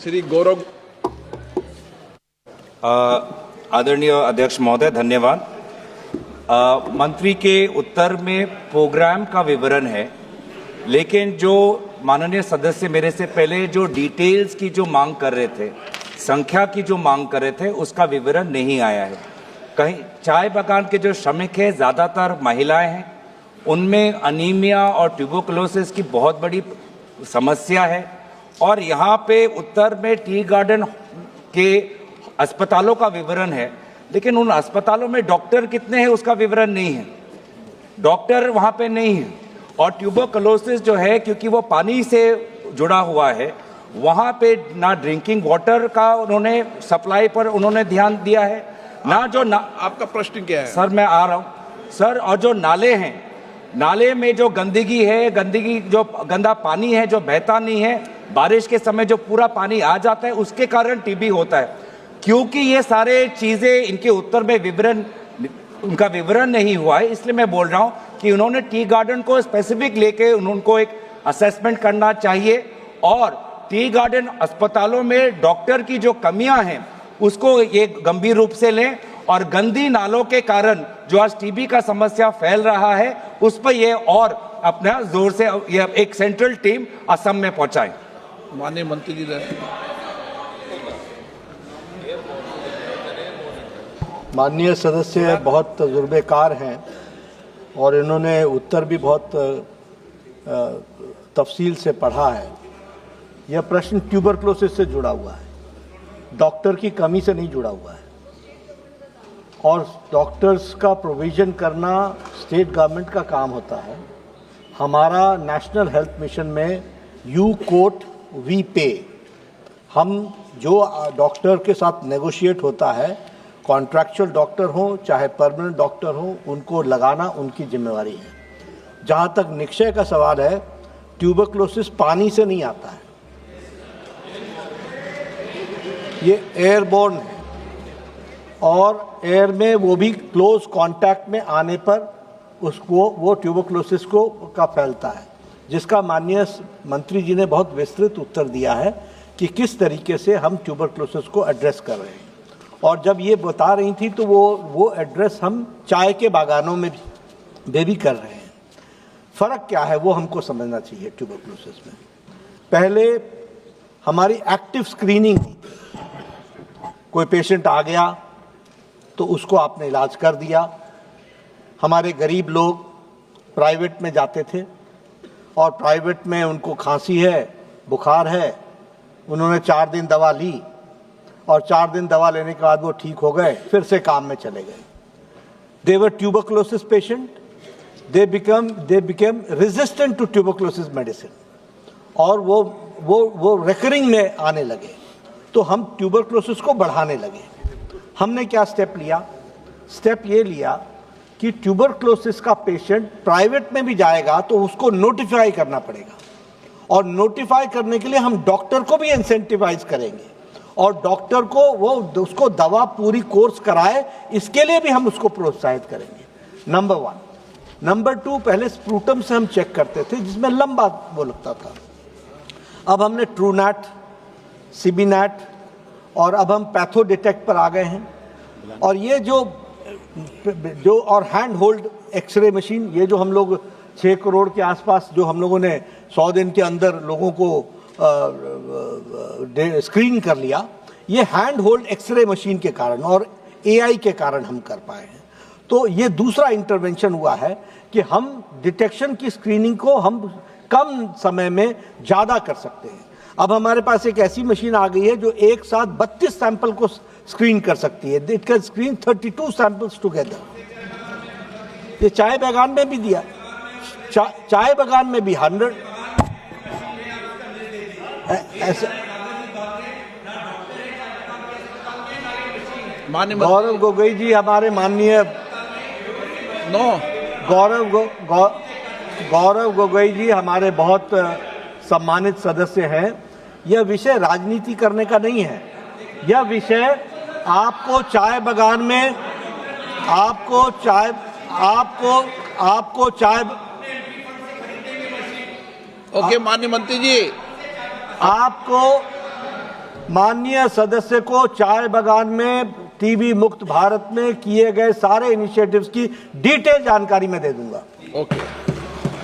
श्री गौरव। आदरणीय अध्यक्ष महोदय, धन्यवाद। मंत्री के उत्तर में प्रोग्राम का विवरण है, लेकिन जो माननीय सदस्य मेरे से पहले जो डिटेल्स की जो मांग कर रहे थे, संख्या की जो मांग कर रहे थे, उसका विवरण नहीं आया है। कहीं चाय बागान के जो श्रमिक हैं, ज़्यादातर महिलाएं हैं, उनमें अनीमिया और ट्यूबरकुलोसिस की बहुत बड़ी समस्या है। और यहाँ पे उत्तर में टी गार्डन के अस्पतालों का विवरण है, लेकिन उन अस्पतालों में डॉक्टर कितने हैं उसका विवरण नहीं है, डॉक्टर वहाँ पे नहीं है। और ट्यूबरकुलोसिस जो है, क्योंकि वो पानी से जुड़ा हुआ है, वहाँ पे ना ड्रिंकिंग वाटर का उन्होंने सप्लाई पर उन्होंने ध्यान दिया है, ना जो आपका प्रश्न क्या है? सर मैं आ रहा हूँ सर। और जो नाले हैं, नाले में जो गंदगी है, गंदगी जो गंदा पानी है जो बहता नहीं है, बारिश के समय जो पूरा पानी आ जाता है, उसके कारण टीबी होता है। क्योंकि ये सारे चीज़ें इनके उत्तर में विवरण, उनका विवरण नहीं हुआ है, इसलिए मैं बोल रहा हूँ कि उन्होंने टी गार्डन को स्पेसिफिक लेके उनको एक असेसमेंट करना चाहिए। और टी गार्डन अस्पतालों में डॉक्टर की जो कमियां हैं उसको ये गंभीर रूप से लें, और गंदी नालों के कारण जो आज टीबी का समस्या फैल रहा है, उस पर ये और अपना जोर से ये एक सेंट्रल टीम असम में पहुंचाए। माननीय मंत्री जी, माननीय सदस्य बहुत तजुर्बेकार हैं और इन्होंने उत्तर भी बहुत तफसील से पढ़ा है। यह प्रश्न ट्यूबरकुलोसिस से जुड़ा हुआ है, डॉक्टर की कमी से नहीं जुड़ा हुआ है। और डॉक्टर्स का प्रोविज़न करना स्टेट गवर्नमेंट का काम होता है। हमारा नेशनल हेल्थ मिशन में यू कोट वी पे, हम जो डॉक्टर के साथ नेगोशिएट होता है, कॉन्ट्रैक्चुअल डॉक्टर हो चाहे परमानेंट डॉक्टर हो, उनको लगाना उनकी जिम्मेवारी है। जहाँ तक निक्षय का सवाल है, ट्यूबरकुलोसिस पानी से नहीं आता है, ये एयरबोर्न है, और एयर में वो भी क्लोज कांटेक्ट में आने पर उसको वो ट्यूबरकुलोसिस को का फैलता है, जिसका माननीय मंत्री जी ने बहुत विस्तृत उत्तर दिया है कि किस तरीके से हम ट्यूबरकुलोसिस को एड्रेस कर रहे हैं। और जब ये बता रही थी तो वो एड्रेस हम चाय के बागानों में भी कर रहे हैं। फ़र्क क्या है वो हमको समझना चाहिए। ट्यूबरकुलोसिस में पहले हमारी एक्टिव स्क्रीनिंग थी, कोई पेशेंट आ गया तो उसको आपने इलाज कर दिया। हमारे गरीब लोग प्राइवेट में जाते थे और प्राइवेट में उनको खांसी है, बुखार है, उन्होंने 4 दिन दवा ली और 4 दिन दवा लेने के बाद वो ठीक हो गए, फिर से काम में चले गए। They were tuberculosis patient, they became resistant to tuberculosis medicine, और वो रिकरिंग में आने लगे। तो हम ट्यूबरकुलोसिस को बढ़ाने लगे। हमने क्या स्टेप लिया? स्टेप ये लिया कि ट्यूबरकुलोसिस का पेशेंट प्राइवेट में भी जाएगा तो उसको नोटिफाई करना पड़ेगा, और नोटिफाई करने के लिए हम डॉक्टर को भी इंसेंटिवाइज करेंगे, और डॉक्टर को वो उसको दवा पूरी कोर्स कराए, इसके लिए भी हम उसको प्रोत्साहित करेंगे। नंबर 1। नंबर 2, पहले स्प्रूटम से हम चेक करते थे जिसमें लंबा वो लगता था, अब हमने ट्रूनैट, सीबीनैट, और अब हम पैथो डिटेक्ट पर आ गए हैं। और ये जो और हैंड होल्ड एक्सरे मशीन, ये जो हम लोग 6 करोड़ के आसपास जो हम लोगों ने 100 दिन के अंदर लोगों को स्क्रीन कर लिया, ये हैंड होल्ड एक्सरे मशीन के कारण और एआई के कारण हम कर पाए हैं। तो ये दूसरा इंटरवेंशन हुआ है कि हम डिटेक्शन की स्क्रीनिंग को हम कम समय में ज़्यादा कर सकते हैं। अब हमारे पास एक ऐसी मशीन आ गई है जो एक साथ 32 सैंपल को स्क्रीन कर सकती है। It can screen 32 samples together. ये चाय बागान में भी दिया, चाय बागान में भी 100 ऐसा। गौरव गोगोई जी हमारे माननीय गौरव गोगोई जी हमारे बहुत सम्मानित सदस्य हैं। यह विषय राजनीति करने का नहीं है, यह विषय आपको चाय बागान में आपको चाय ओके माननीय मंत्री जी, आपको माननीय सदस्य को चाय बागान में टीबी मुक्त भारत में किए गए सारे इनिशिएटिव्स की डिटेल जानकारी मैं दे दूंगा। Okay,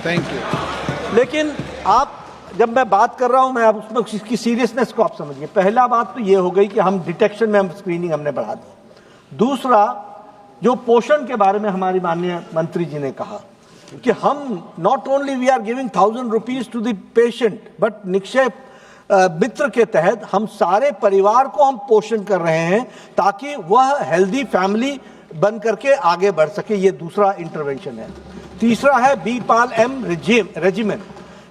thank you. लेकिन आप जब मैं बात कर रहा हूं, मैं अब उसमें इसकी सीरियसनेस को आप समझिए। पहला बात तो ये हो गई कि हम डिटेक्शन में हम स्क्रीनिंग हमने बढ़ा दी। दूसरा, जो पोषण के बारे में हमारी माननीय मंत्री जी ने कहा कि हम not only we are giving 1000 rupees to the patient, but Nikshay Mitra के तहत हम सारे परिवार को हम पोषण कर रहे हैं ताकि वह हेल्दी फैमिली बन करके आगे बढ़ सके। ये दूसरा इंटरवेंशन है। तीसरा है BPAL-M रेजिमेंट,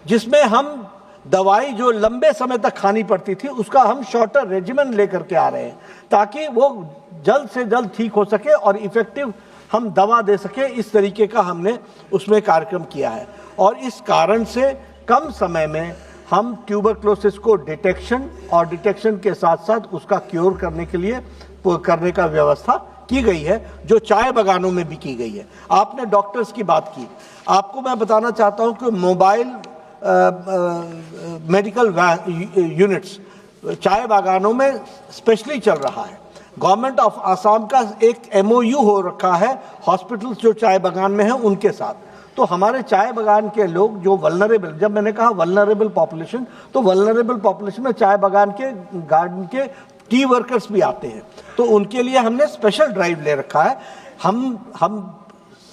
जिसमें हम दवाई जो लंबे समय तक खानी पड़ती थी उसका हम शॉर्टर रेजिमेंट लेकर के आ रहे हैं ताकि वो जल्द से जल्द ठीक हो सके और इफेक्टिव हम दवा दे सके। इस तरीके का हमने उसमें कार्यक्रम किया है और इस कारण से कम समय में हम ट्यूबरक्लोसिस को डिटेक्शन के साथ साथ उसका क्योर करने के लिए करने का व्यवस्था की गई है, जो चाय बागानों में भी की गई है। आपने डॉक्टर्स की बात की, आपको मैं बताना चाहता हूं कि मोबाइल मेडिकल यूनिट्स चाय बागानों में स्पेशली चल रहा है। गवर्नमेंट ऑफ आसाम का एक MOU हो रखा है हॉस्पिटल्स जो चाय बागान में हैं उनके साथ। तो हमारे चाय बागान के लोग जो वल्नरेबल, जब मैंने कहा वल्नरेबल पॉपुलेशन, तो वल्नरेबल पॉपुलेशन में चाय बागान के गार्डन के टी वर्कर्स भी आते हैं, तो उनके लिए हमने स्पेशल ड्राइव ले रखा है। हम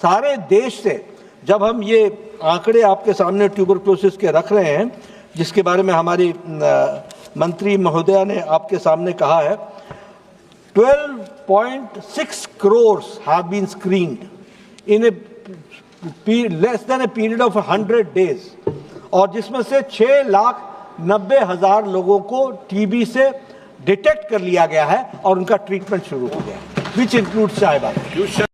सारे देश से जब हम ये आंकड़े आपके सामने ट्यूबरक्लोसिस के रख रहे हैं, जिसके बारे में हमारी मंत्री महोदया ने आपके सामने कहा है, 12.6 crores have been screened in a less than a period of 100 days, और जिसमें से 6,90,000 लोगों को टीबी से डिटेक्ट कर लिया गया है और उनका ट्रीटमेंट शुरू हो गया है, विच इंक्लूड्स चाय बागान।